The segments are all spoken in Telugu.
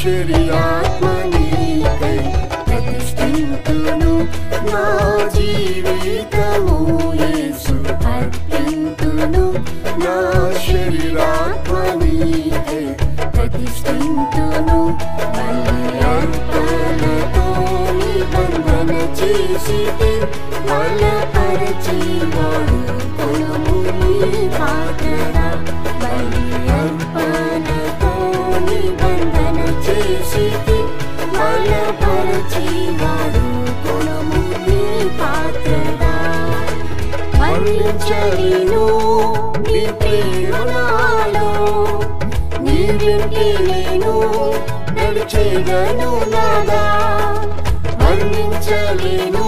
శరీరాత్మ నీకై ప్రతిష్ఠింతును నా జీవితము యేసు అర్పింతును నా శరీరాత్మ నీకై ప్రతిష్ఠింతును బలి అర్పణతో నిబంధన చేసితే బలపరచి వాడు కొనుము నీ పాత్ర బలి అర్పణతో నిబంధన చేసితే బలపరచి వాడు కొనుము నీ పాత్ర వర్ణించలేను నీ ప్రేమ నాలో నీ వెంటే నేను నడిచేదను నాదా వర్ణించలేను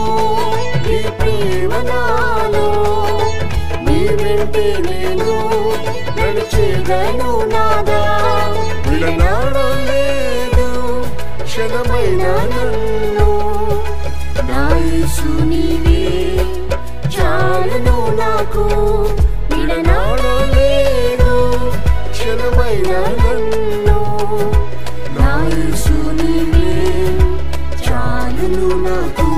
నీ ప్రేమ నాలో నీ వెంటే నేను నడిచేదను నాదా విడనాడలేదు క్షణమైన నన్ను నా యేసు నీవే చాలును నాకు విడనాడలేదు క్షణమైన నన్ను నా యేసు నీవే చాలును నాకు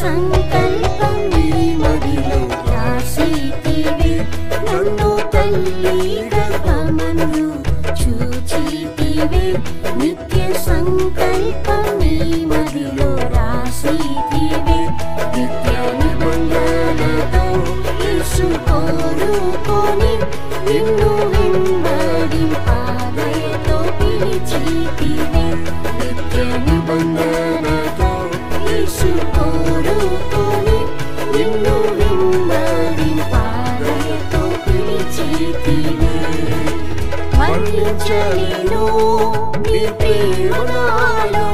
సంకల్పం నీ మదిలో రాసితివి నన్ను తల్లి గర్భమందు చూచితివి నిత్య సంకల్పం నీ మదిలో రాసితివి నిత్య నిబంధనతో యేసు కోరుకొని నిన్ను వెంబడింపాదయతో పిలిచితివి నిత్య నిబంధనతో యేసు కోరుకొని నిన్ను వెంబడింపాదయతో పిలిచితివి వర్ణించలేను నీ ప్రేమ నాలో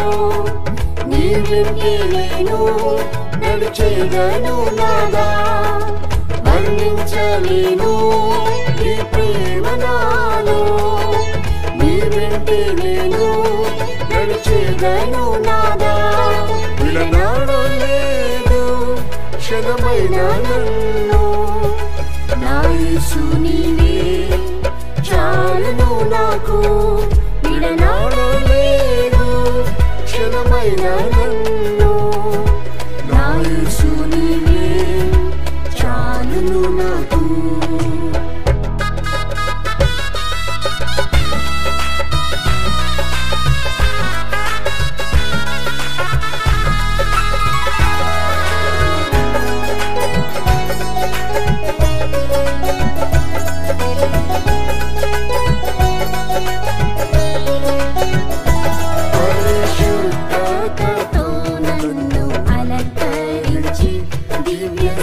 నీ వెంటే నేను నడిచేదను నాదా వర్ణించలేను నీ ప్రేమ నాలో నీ వెంటే నేను నడిచేదను నాదా విడనాడలేదు క్షణమైన నన్ను నా యేసు నీవే చాలును నాకు విడనాడలేదు క్షణమైన నన్ను నా యేసు నీవే చాలును నాకు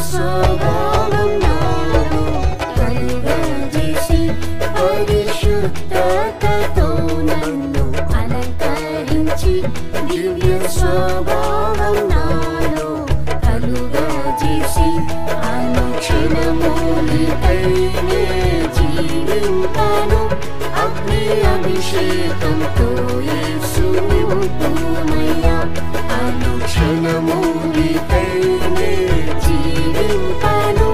స్వభావం నాలో కలుగజేసి పరిశుద్ధతతో నన్ను అలంకరించి దివ్య స్వభావం నాలో కలుగజేసి అనుక్షణము నీకైనే జీవింపను అగ్ని అభిషేకంతో యేసు నింపుమయ్యా అనుక్షణము నీకైనే జీవింపను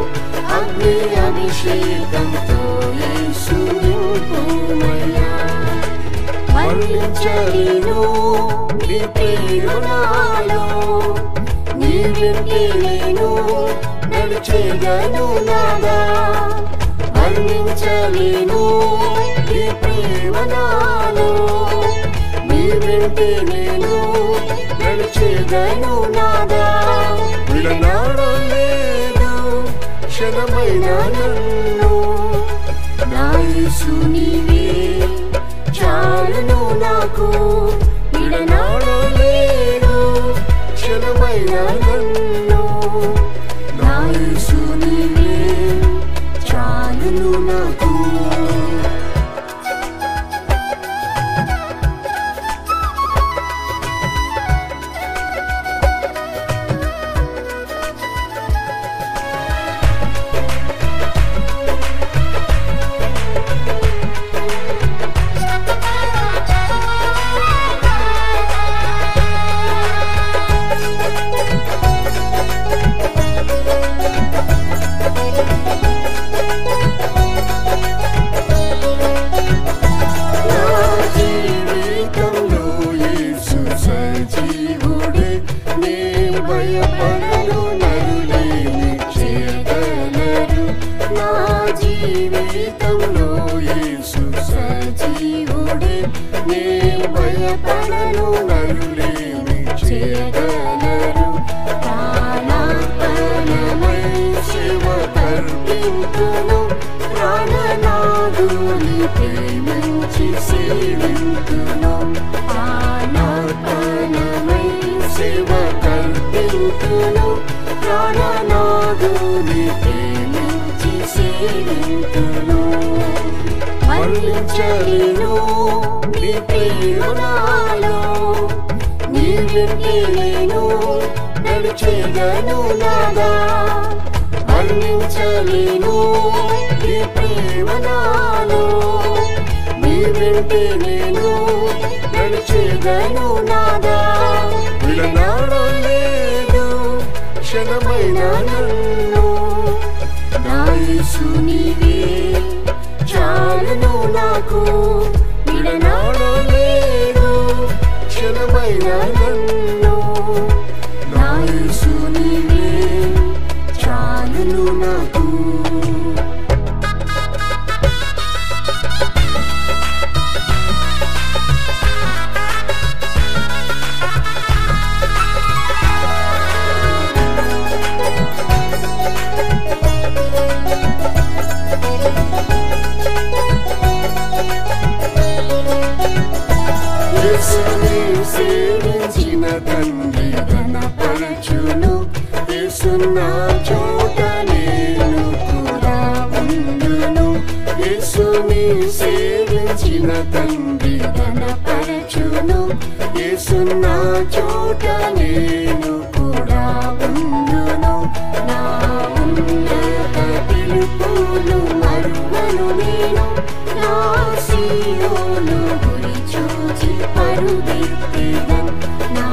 అగ్ని అభిషేకంతో యేసు నింపుమయ్యా వర్ణించలేను నీ ప్రేమ నాలో నీ వెంటే నేను నడిచేదను నాదా వర్ణించలేను నీ ప్రేమ నాలో నీ వెంటే నేను నడిచేదను నాదా విడనాడలేదు క్షణమైన నన్ను నా యేసు నీవే చాలును నాకు విడనాడలేదు క్షణమైన నన్ను నా యేసు నీవే భయపడను నరులేమి చేయగలరు నా జీవితంలో యేసు సజీవుడే నే భయపడను నరులేమి చేయగలరు ప్రాణార్పణమై శివ తర్పింతును ప్రాణనాదుని ప్రేమించి సేవింతును ప్రాణార్పణమై శివ తర్పింతును ప్రాణనాదుని ప్రేమించి సేవింతును వర్ణించలేను నీ ప్రేమ నాలో నీ వెంటే నేను నడిచేదను నాదా వర్ణించలేను నీ ప్రేమ నాలో నీ వెంటే నేను నడిచేదను నాదా విడనాడలేదు క్షణమైన నన్ను నా యేసు నీవే చాలును నాకు విడనాడలేదు క్షణమైన నన్ను నా యేసు నీవే చాలును నాకు యేసుని సేవించిన తండ్రి ఘనపరచును యేసున్న చోట నేను కూడా ఉండును యేసుని సేవించిన తండ్రి ఘనపరచును యేసున్న చోట నేను కూడా ఉండును నా ఉన్నత పిలుపును మరువను నేను నా సీయోను గురి చూచి పరుగెత్తెదన్ నా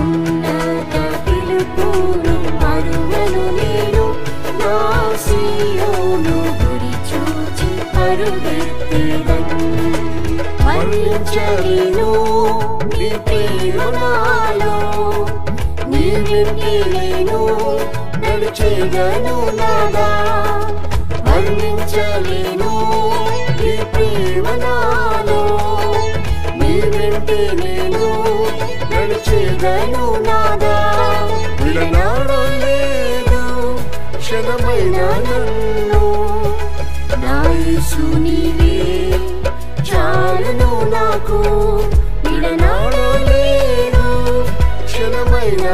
ఉన్నత పిలుపును మరువను నేను నా సీయోను గురి చూచి పరుగెత్తెదన్ వర్ణించలేను నీ ప్రేమ నాలో నీ వెంటే నేను నడిచేదను నాదా వర్ణించలేను నీ ప్రేమ నాలో నీ వెంటే నేను నడిచేదను నాదా విడనాడలేదు క్షణమైన నన్ను నా యేసు నీవే చాలును నాకు విడనాడలేదు క్షణమైన